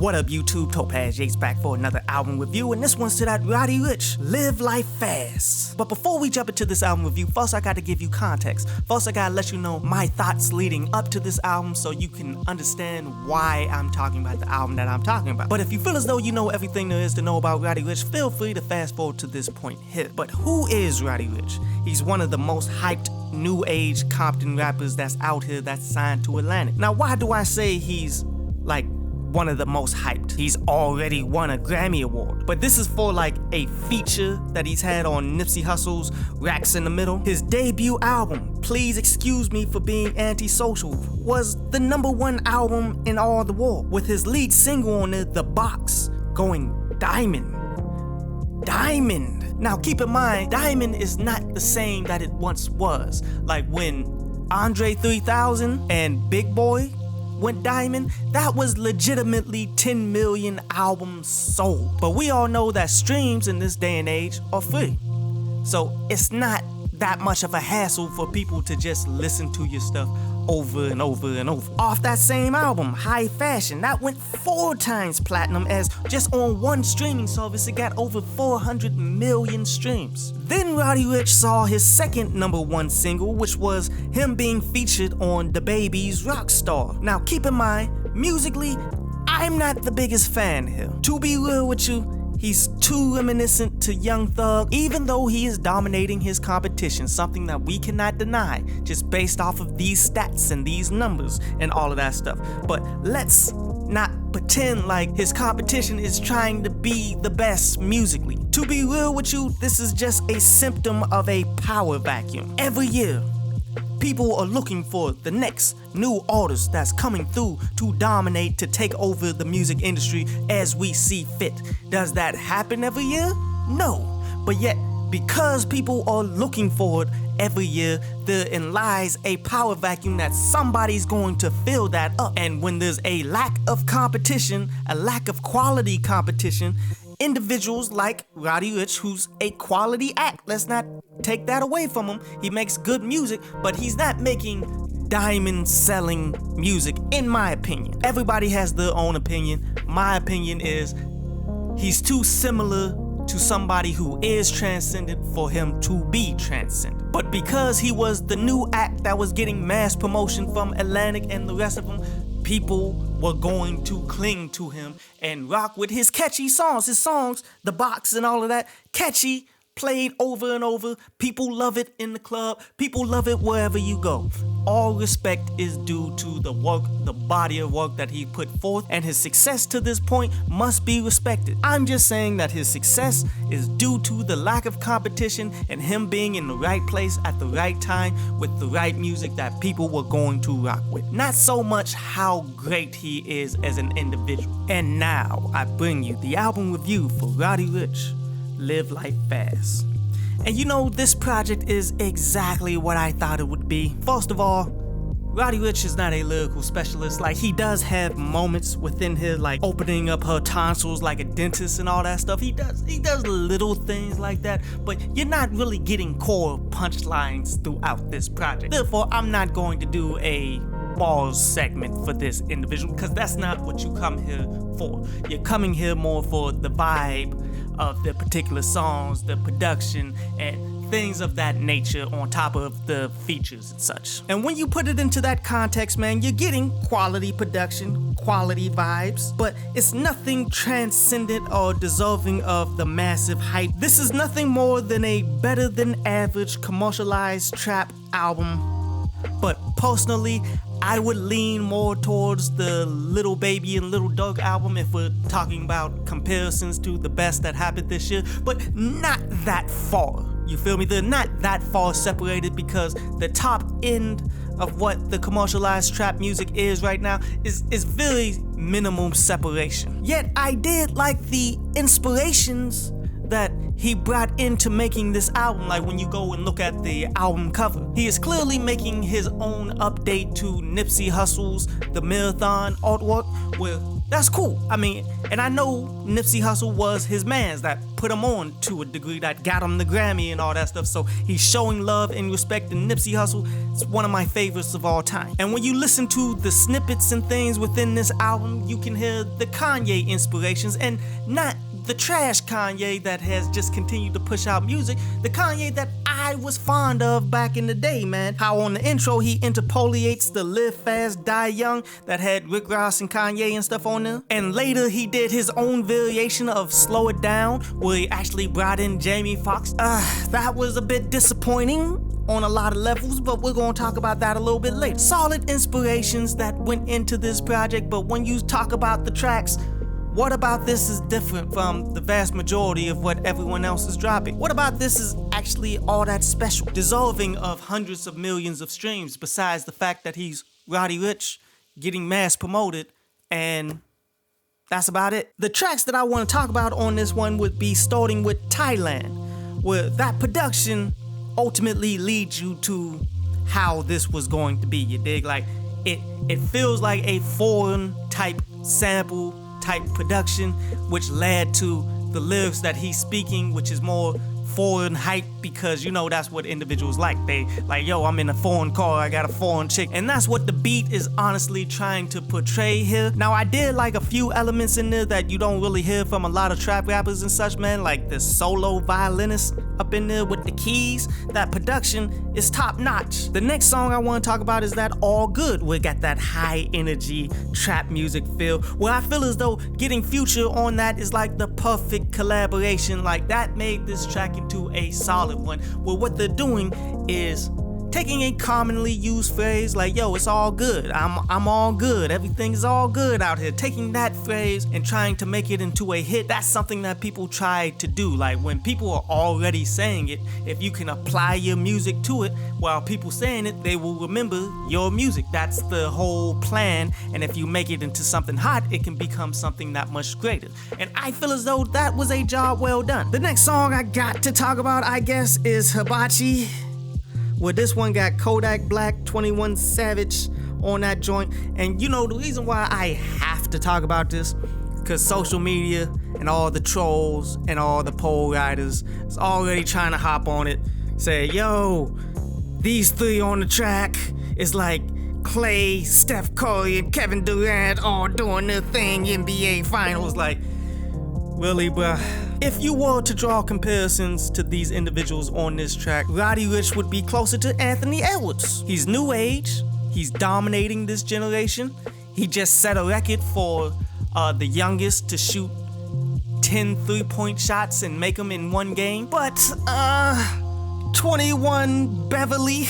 What up, YouTube? Topaz Yates back for another album review, and this one's to that Roddy Ricch, Live Life Fast. But before we jump into this album review, first I gotta give you context. First I gotta let you know my thoughts leading up to this album so you can understand why I'm talking about the album that I'm talking about. But if you feel as though you know everything there is to know about Roddy Ricch, feel free to fast forward to this point here. But who is Roddy Ricch? He's one of the most hyped new age Compton rappers that's out here that's signed to Atlantic. Now, why do I say he's like one of the most hyped? He's already won a Grammy Award, but this is for like a feature that he's had on Nipsey Hussle's Racks in the Middle. His debut album, Please Excuse Me for Being Antisocial, was the #1 album in all the world, with his lead single on it, The Box, going diamond. Now keep in mind, diamond is not the same that it once was. Like when Andre 3000 and Big Boy went diamond, that was legitimately 10 million albums sold. But we all know that streams in this day and age are free. So it's not that much of a hassle for people to just listen to your stuff over and over and over. Off that same album, High Fashion, that went 4 times platinum, as just on one streaming service it got over 400 million streams. Then Roddy Ricch saw his second #1 single, which was him being featured on Lil Baby's Rockstar. Now keep in mind, musically, I'm not the biggest fan here. To be real with you, he's too reminiscent to Young Thug, even though he is dominating his competition, something that we cannot deny just based off of these stats and these numbers and all of that stuff. But let's not pretend like his competition is trying to be the best musically. To be real with you, this is just a symptom of a power vacuum. Every year, people are looking for the next new artist that's coming through to dominate, to take over the music industry as we see fit. Does that happen every year? No. But yet, because people are looking for it every year, therein lies a power vacuum that somebody's going to fill that up. And when there's a lack of competition, a lack of quality competition, individuals like Roddy Ricch, who's a quality act, let's not take that away from him. He makes good music, but he's not making diamond selling music, in my opinion. Everybody has their own opinion. My opinion is he's too similar to somebody who is transcendent for him to be transcendent. But because he was the new act that was getting mass promotion from Atlantic and the rest of them, people were going to cling to him and rock with his catchy songs. His songs, The Box and all of that, catchy, played over and over. People love it in the club. People love it wherever you go. All respect is due to the work, the body of work that he put forth, and his success to this point must be respected. I'm just saying that his success is due to the lack of competition and him being in the right place at the right time with the right music that people were going to rock with. Not so much how great he is as an individual. And now I bring you the album review for Roddy Ricch, Live Life Fast. And you know, this project is exactly what I thought it would be. First of all, Roddy Ricch is not a lyrical specialist. Like, he does have moments within here, like opening up her tonsils like a dentist and all that stuff. He does little things like that, but you're not really getting core punchlines throughout this project. Therefore, I'm not going to do a bars segment for this individual, because that's not what you come here for. You're coming here more for the vibe of the particular songs, the production, and things of that nature on top of the features and such. And when you put it into that context, man, you're getting quality production, quality vibes, but it's nothing transcendent or deserving of the massive hype. This is nothing more than a better than average commercialized trap album. But personally, I would lean more towards the Lil Baby and Lil Durk album if we're talking about comparisons to the best that happened this year, but not that far. You feel me? They're not that far separated, because the top end of what the commercialized trap music is right now is very minimum separation. Yet I did like the inspirations that he brought into making this album. Like when you go and look at the album cover, he is clearly making his own update to Nipsey Hussle's The Marathon artwork. Well, that's cool. I mean, and I know Nipsey Hussle was his mans that put him on to a degree, that got him the Grammy and all that stuff. So he's showing love and respect to Nipsey Hussle. It's one of my favorites of all time. And when you listen to the snippets and things within this album, you can hear the Kanye inspirations, and not the trash Kanye that has just continued to push out music. The Kanye that I was fond of back in the day, man. How on the intro he interpolates the Live Fast, Die Young that had Rick Ross and Kanye and stuff on there. And later he did his own variation of Slow It Down, where he actually brought in Jamie Foxx. That was a bit disappointing on a lot of levels, but we're gonna talk about that a little bit later. Solid inspirations that went into this project, but when you talk about the tracks, what about this is different from the vast majority of what everyone else is dropping? What about this is actually all that special, deserving of hundreds of millions of streams, besides the fact that he's Roddy Ricch, getting mass promoted, and that's about it. The tracks that I want to talk about on this one would be starting with Thailand, where that production ultimately leads you to how this was going to be, you dig? Like, it feels like a foreign type sample type production, which led to the lyrics that he's speaking, which is more foreign hype, because you know that's what individuals like. They like, yo, I'm in a foreign car, I got a foreign chick, and that's what the beat is honestly trying to portray here. Now, I did like a few elements in there that you don't really hear from a lot of trap rappers and such, man, like the solo violinist up in there with the keys. That production is top notch. The next song I want to talk about is that All Good. We got that high energy trap music feel, where I feel as though getting Future on that is like the perfect collaboration. Like, that made this track into a solid one, where what they're doing is taking a commonly used phrase like, yo, it's all good, I'm all good, everything is all good out here, taking that phrase and trying to make it into a hit. That's something that people try to do. Like, when people are already saying it, if you can apply your music to it while people saying it, they will remember your music. That's the whole plan, and if you make it into something hot, it can become something that much greater. And I feel as though that was a job well done. The next song I got to talk about, I guess, is Hibachi, where this one got Kodak Black, 21 Savage on that joint. And you know, the reason why I have to talk about this, because social media and all the trolls and all the poll riders is already trying to hop on it, say, yo, these three on the track is like Clay, Steph Curry, and Kevin Durant all doing their thing, NBA Finals. Like, really, bruh? If you were to draw comparisons to these individuals on this track, Roddy Ricch would be closer to Anthony Edwards. He's new age, he's dominating this generation. He just set a record for the youngest to shoot 10 3-point shots and make them in one game. But 21 Beverly,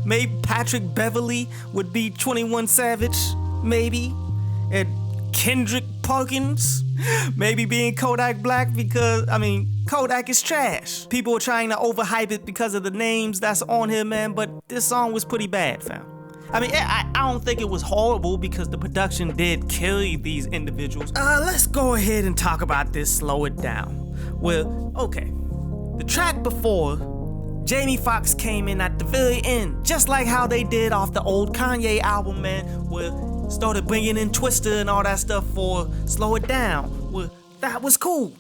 maybe Patrick Beverly would be 21 Savage, maybe. And Kendrick Perkins maybe being Kodak Black, because, I mean, Kodak is trash. People are trying to overhype it because of the names that's on here, man, but this song was pretty bad, fam. I mean, I don't think it was horrible, because the production did carry these individuals. Let's go ahead and talk about this Slow It Down. Well, okay. The track before, Jamie Foxx came in at the very end, just like how they did off the old Kanye album, man, where started bringing in Twister and all that stuff for Slow It Down. Well, that was cool.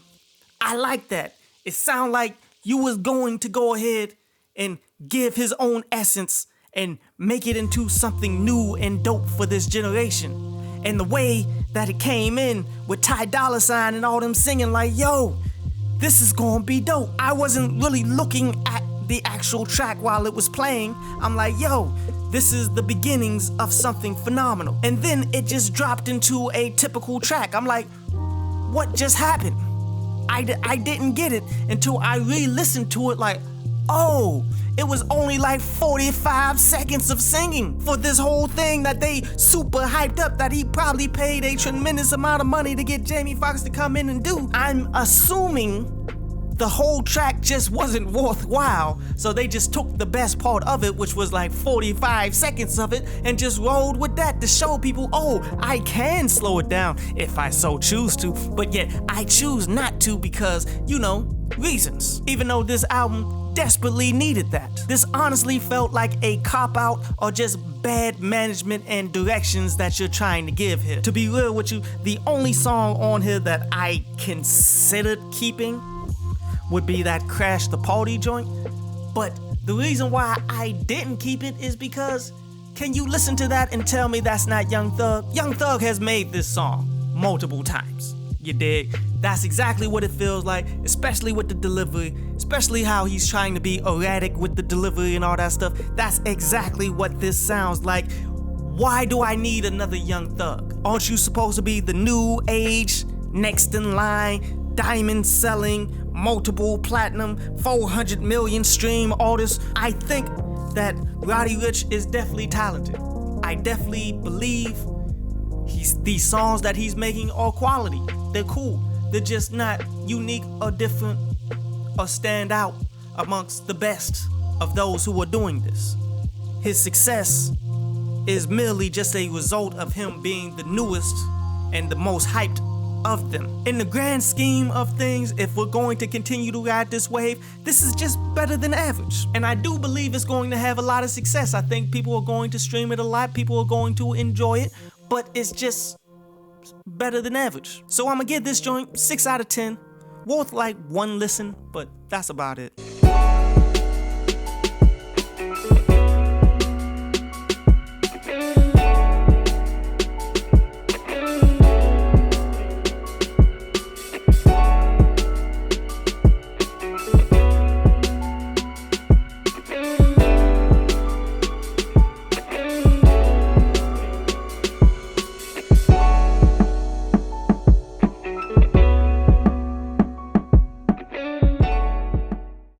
I like that. It sounded like you was going to go ahead and give his own essence and make it into something new and dope for this generation. And the way that it came in with Ty Dolla $ign and all them singing like, yo, this is gonna be dope. I wasn't really looking at the actual track while it was playing. I'm like, yo, this is the beginnings of something phenomenal. And then it just dropped into a typical track. I'm like, what just happened? I didn't get it until I re-listened to it, like, oh, it was only like 45 seconds of singing for this whole thing that they super hyped up, that he probably paid a tremendous amount of money to get Jamie Foxx to come in and do. I'm assuming the whole track just wasn't worthwhile, so they just took the best part of it, which was like 45 seconds of it, and just rolled with that to show people, oh, I can slow it down if I so choose to, but yet I choose not to, because, you know, reasons, even though this album desperately needed that. This honestly felt like a cop-out or just bad management and directions that you're trying to give here. To be real with you, the only song on here that I considered keeping would be that Crash the Party joint. But the reason why I didn't keep it is because, can you listen to that and tell me that's not Young Thug? Young Thug has made this song multiple times. You dig? That's exactly what it feels like, especially with the delivery, especially how he's trying to be erratic with the delivery and all that stuff. That's exactly what this sounds like. Why do I need another Young Thug? Aren't you supposed to be the new age, next in line, diamond selling, multiple platinum, 400 million stream artist? I think that Roddy Ricch is definitely talented. I definitely believe these songs that he's making are quality. They're cool. They're just not unique or different or stand out amongst the best of those who are doing this. His success is merely just a result of him being the newest and the most hyped of them. In the grand scheme of things, if we're going to continue to ride this wave, this is just better than average. And I do believe it's going to have a lot of success. I think people are going to stream it a lot. People are going to enjoy it, but it's just better than average. So I'm gonna give this joint 6 out of 10. Worth like one listen, but that's about it.